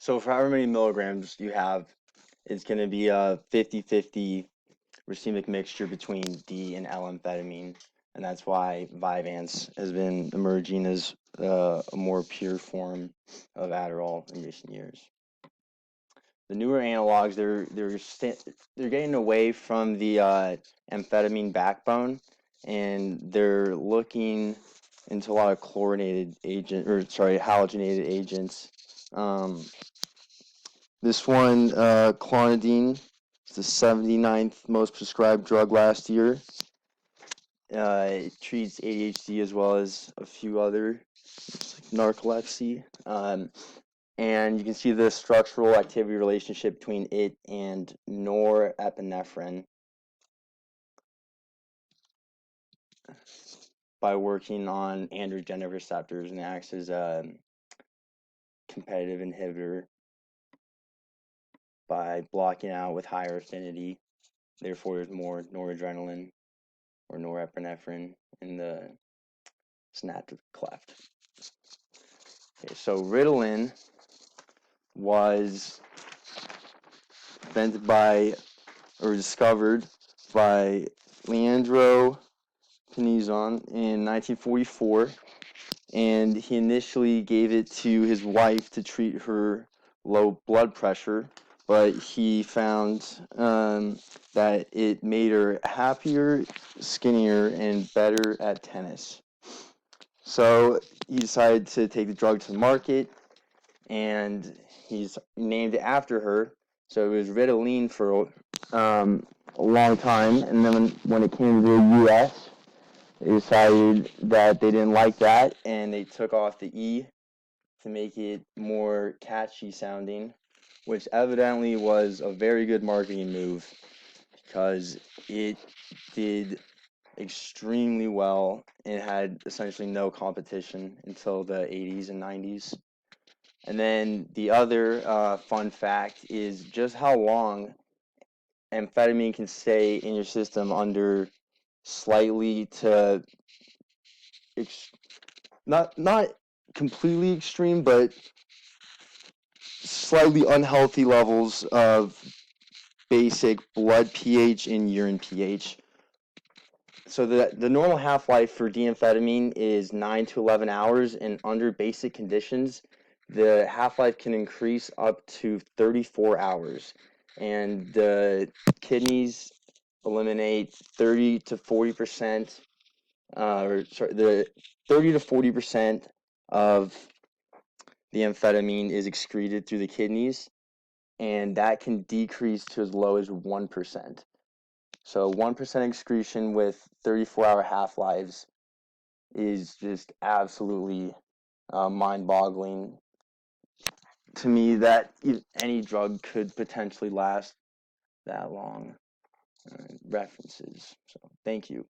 So for however many milligrams you have, it's going to be a 50-50 racemic mixture between D and L-amphetamine, and that's why Vyvanse has been emerging as a more pure form of Adderall in recent years. The newer analogs, they're getting away from the amphetamine backbone, and they're looking into a lot of halogenated agents. This one, clonidine, is the 79th most prescribed drug last year. It treats ADHD as well as a few other, like narcolepsy. And you can see the structural activity relationship between it and norepinephrine by working on androgen receptors, and acts as a competitive inhibitor by blocking out with higher affinity. Therefore, there's more noradrenaline or norepinephrine in the synaptic cleft. Okay, so Ritalin was invented by or discovered by Leandro Pinzon in 1944, and he initially gave it to his wife to treat her low blood pressure, but he found that it made her happier, skinnier, and better at tennis. So he decided to take the drug to the market, and he's named it after her. So it was Ritalin for a long time, and then when it came to the U.S., they decided that they didn't like that, and they took off the E to make it more catchy sounding, which evidently was a very good marketing move because it did extremely well and had essentially no competition until the 80s and 90s. And then the other fun fact is just how long amphetamine can stay in your system under slightly to not completely extreme, but slightly unhealthy levels of basic blood pH and urine pH. So the normal half-life for D-amphetamine is 9 to 11 hours, and under basic conditions, the half-life can increase up to 34 hours. And the kidneys eliminate 30 to 40%, the 30 to 40% of the amphetamine is excreted through the kidneys, and that can decrease to as low as 1%. So 1% excretion with 34-hour half-lives is just absolutely mind-boggling to me that any drug could potentially last that long. References. So thank you.